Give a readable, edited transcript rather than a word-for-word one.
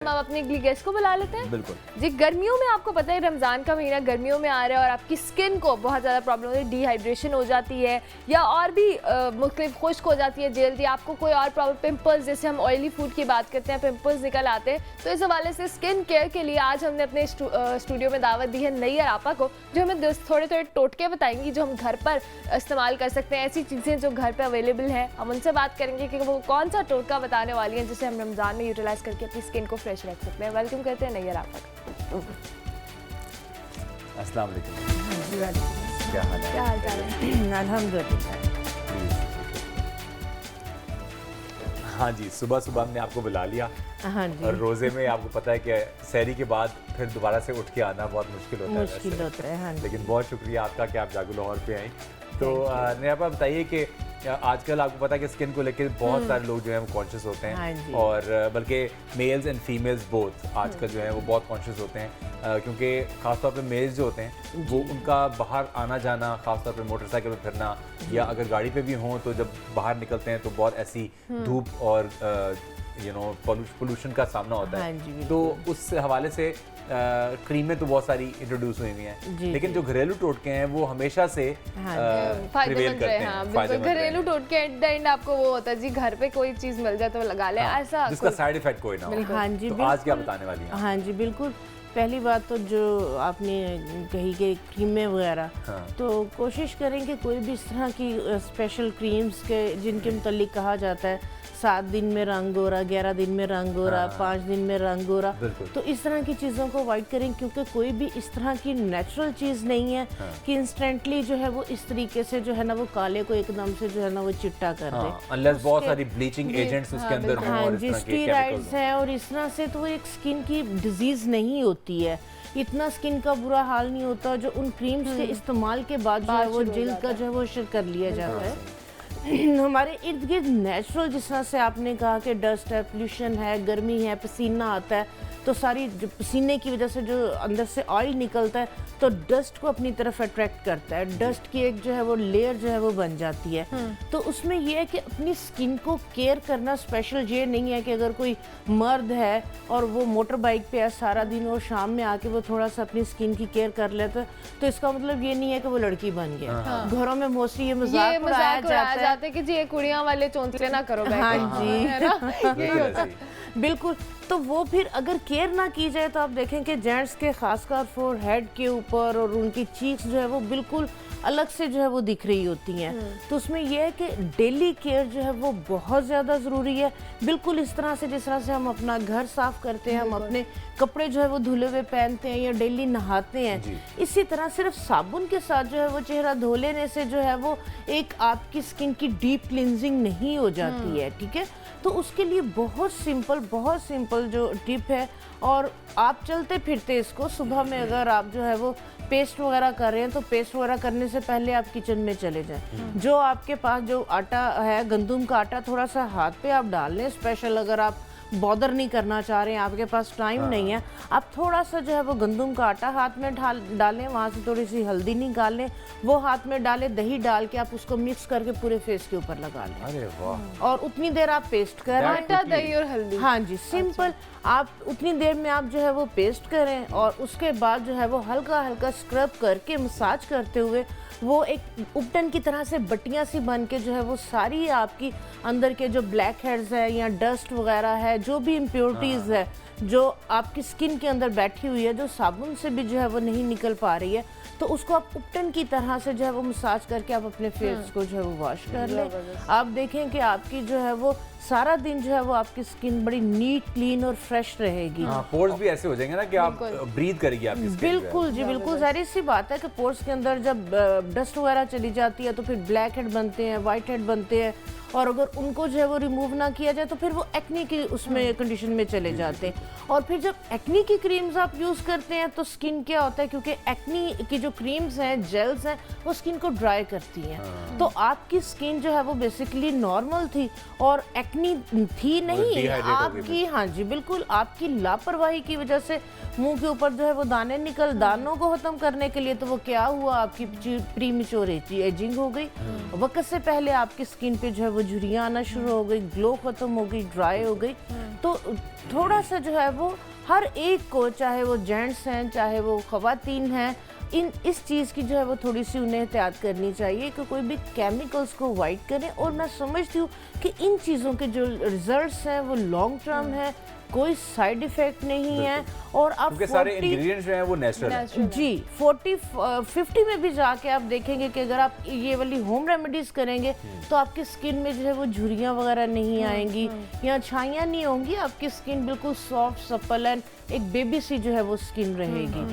आप अपने गेस्ट को बुला लेते हैं। बिल्कुल जी, गर्मियों में आपको पता है रमज़ान का महीना गर्मियों में आ रहा है और आपकी स्किन को बहुत ज़्यादा प्रॉब्लम होती है, डिहाइड्रेशन हो जाती है या और भी मुख्तलिफ खुश्क हो जाती है जल्दी, आपको कोई और प्रॉब्लम, पिंपल्स, जैसे हम ऑयली फूड की बात करते हैं पिंपल्स निकल आते हैं। तो इस हवाले से स्किन केयर के लिए आज हमने अपने स्टूडियो में दावत दी है नैयर आपा को, जो हमें थोड़े थोड़े टोटके बताएंगी जो हम घर पर इस्तेमाल कर सकते हैं, ऐसी चीज़ें जो घर पर अवेलेबल हैं। हम उनसे बात करेंगे कि वो कौन सा टोटका बताने वाली हैं जिसे हम रमज़ान में यूटिलाइज़ करके अपनी स्किन को फ्रेश रख सकते हैं। वेलकम करते हैं नैयर आपा का। अस्सलाम वालेकुम। क्या हाल है? क्या हाल चाल है? अल्हम्दुलिल्लाह। हाँ जी, सुबह सुबह हमने आपको बुला लिया। हाँ जी, और रोज़े में आपको पता है कि सहरी के बाद फिर दोबारा से उठ के आना बहुत मुश्किल होता है मुश्किल होता है। हाँ जी, लेकिन बहुत शुक्रिया आपका कि आप जागो लाहौर पे आई। तो नैयर आपा बताइए कि आजकल आपको पता है कि स्किन को लेकर बहुत सारे लोग जो हैं वो कॉन्शियस होते हैं। हाँ जी। और बल्कि मेल्स एंड फीमेल्स बोथ आजकल जो है वो बहुत कॉन्शियस होते हैं, क्योंकि ख़ासतौर पे मेल्स जो होते हैं वो उनका बाहर आना जाना, ख़ासतौर पे मोटरसाइकिल पर फिरना या अगर गाड़ी पे भी हों तो जब बाहर निकलते हैं तो बहुत ऐसी धूप और पोल्यूशन का सामना होता है। हाँ जी, तो उस हवाले से क्रीमें तो बहुत सारी इंट्रोड्यूस हुई हैं, जी, लेकिन जो घरेलू टोटके हैं वो हमेशा से हाँ, prevail फायदेमंद करते रहे। हैं, हाँ बिल्कुल, फायदेमंद रहे घरेलू हैं। टोटके एट द एंड आपको वो होता है जी, घर पे कोई चीज मिल जाए तो लगा ले, हाँ, ऐसा जिसका कुछ- साइड इफेक्ट कोई ना हो। बिल्कुल। हाँ जी, तो आज क्या बिल्कुल। बताने वाली हैं? हाँ जी, बिल्कुल। पहली बात तो जो आपने कही कि क्रीमें वगैरह, हाँ। तो कोशिश करें कि कोई भी इस तरह की स्पेशल क्रीम्स के जिनके मुतल्लिक कहा जाता है 7 दिन में रंग हो रहा, 11 दिन में रंग हो रहा, हाँ। 5 दिन में रंग हो रहा, बिल्कुल। तो इस तरह की चीज़ों को अवॉइड करें, क्योंकि कोई भी इस तरह की नेचुरल चीज़ नहीं है हाँ। कि इंस्टेंटली जो है वो इस तरीके से जो है ना वो काले को एकदम से जो है ना वो चिट्टा कर दे। अनलेस बहुत उसके- सारी ब्लीचिंग जी, एजेंट्स उसके अंदर हों हाँ और इस जी, तरह के स्टीरॉइड्स केमिकल्स हों। हैं और इस तरह से तो वो एक स्किन की डिजीज़ नहीं होती है, इतना स्किन का बुरा हाल नहीं होता जो उन क्रीम्स के इस्तेमाल के बाद जो है वो शुरू हो जिल्द जाता का है। जो है वो शिर कर लिया जाता है। हमारे इर्द गिर्द नेचुरल, जिस तरह से आपने कहा कि डस्ट है, पोल्यूशन है, गर्मी है, पसीना आता है, तो सारी जो पसीने की वजह से जो अंदर से ऑयल निकलता है तो डस्ट को अपनी तरफ अट्रैक्ट करता है, डस्ट की एक जो है वो लेयर जो है वो बन जाती है। तो उसमें ये है कि अपनी स्किन को केयर करना स्पेशल ये नहीं है कि अगर कोई मर्द है और वो मोटर बाइक पे है सारा दिन और शाम में आके वो थोड़ा सा अपनी स्किन की केयर कर लेता है, तो इसका मतलब ये नहीं है कि वो लड़की बन गया। घरों में मोस्टली ये ये मजाक उड़ाया मजाक जाता है कि जी ये कुड़ियां वाले चौंतले ना करो बैठ हाँ के। जी। है ना? यही बिल्कुल होता है। ऐसे ही। बिल्कुल। तो वो फिर अगर केयर ना की जाए तो आप देखें कि जेंट्स के खासकर फोरहेड के ऊपर और उनकी चीक्स जो है वो बिल्कुल अलग से जो है वो दिख रही होती हैं। तो उसमें यह है कि डेली केयर जो है वो बहुत ज़्यादा ज़रूरी है। बिल्कुल इस तरह से जिस तरह से हम अपना घर साफ़ करते हैं, हम अपने कपड़े जो है वो धुले हुए पहनते हैं या डेली नहाते हैं, जी। इसी तरह सिर्फ साबुन के साथ जो है वो चेहरा धो लेने से जो है वो एक आपकी स्किन की डीप क्लिनजिंग नहीं हो जाती है। ठीक है, तो उसके लिए बहुत सिंपल जो टिप है, और आप चलते फिरते इसको सुबह में अगर आप जो है वो पेस्ट वगैरह कर रहे हैं तो पेस्ट वगैरह करने से पहले आप किचन में चले जाएं। जो आपके पास जो आटा है, गंदुम का आटा, थोड़ा सा हाथ पे आप डाल लें। स्पेशल अगर आप बॉदर नहीं करना चाह रहे हैं, आपके पास टाइम नहीं है, आप थोड़ा सा जो है वो गंदुम का आटा हाथ में डालें, वहाँ से थोड़ी सी हल्दी निकाल लें, वो हाथ में डालें, दही डाल के आप उसको मिक्स करके पूरे फेस के ऊपर लगा लें अरे वाह, और उतनी देर आप पेस्ट करें। आटा, दही और हल्दी। हाँ जी, सिंपल। आप उतनी देर में आप जो है वो पेस्ट करें और उसके बाद जो है वो हल्का हल्का स्क्रब करके मसाज करते हुए वो एक उपटन की तरह से बट्टियाँ सी बन के जो है वो सारी आपकी अंदर के जो ब्लैक हेड्स है या डस्ट वगैरह है, जो भी इम्प्योरिटीज़ है जो आपकी स्किन के अंदर बैठी हुई है, जो साबुन से भी जो है वो नहीं निकल पा रही है, तो उसको आप उपटन की तरह से जो है वो मसाज करके आप अपने फेस को जो है वो वॉश कर लें। आप देखें कि आपकी जो है वो सारा दिन जो है वो आपकी स्किन बड़ी नीट, क्लीन और फ्रेश रहेगी। हाँ, पोर्स भी ऐसे हो जाएंगे ना कि आप ब्रीथ करेगी आपकी स्किन जो है। बिल्कुल जी, बिल्कुल जाहिर सी बात है कि पोर्स के अंदर जब डस्ट वगैरह चली जाती है तो फिर ब्लैक हेड बनते हैं, वाइट हेड बनते हैं, और अगर उनको जो है वो रिमूव ना किया जाए तो फिर वो एक्ने की उसमें कंडीशन में चले जाते हैं। और फिर जब एक्ने की क्रीम्स आप यूज़ करते हैं तो स्किन क्या होता है, क्योंकि एक्ने की जो क्रीम्स हैं, जेल्स हैं, वो स्किन को ड्राई करती हैं। तो आपकी स्किन जो है वो बेसिकली नॉर्मल थी और एक्ने थी नहीं, dehydrate हो गई आपकी, हाँ जी बिल्कुल, आपकी लापरवाही की वजह से मुंह के ऊपर जो है वो दाने निकल, दानों को खत्म करने के लिए तो वो क्या हुआ, आपकी प्रीमेच्योर एजिंग हो गई, वक्त से पहले आपकी स्किन पे जो है वो झुर्रियाँ आना शुरू हो गई, ग्लो खत्म हो गई, ड्राई हो गई। तो थोड़ा सा जो है वो हर एक को, चाहे वो जेंट्स हैं चाहे वो ख़वातीन हैं, इस चीज़ की जो है वो थोड़ी सी उन्हें एहतियात करनी चाहिए कि कोई भी केमिकल्स को अवॉइड करें। और मैं समझती हूँ कि इन चीज़ों के जो रिजल्ट्स हैं वो लॉन्ग टर्म है, कोई साइड इफ़ेक्ट नहीं है। और आप क्योंकि सारे इंग्रेडिएंट्स जो हैं वो नेचुरल हैं। जी 40-50 में भी जाके आप देखेंगे कि अगर आप ये वाली होम रेमेडीज करेंगे तो आपकी स्किन में जो है वो झुर्रियाँ वगैरह नहीं आएंगी या छाइयाँ नहीं होंगी, आपकी स्किन बिल्कुल सॉफ्ट सपल एंड एक बेबी सी जो है वो स्किन रहेगी।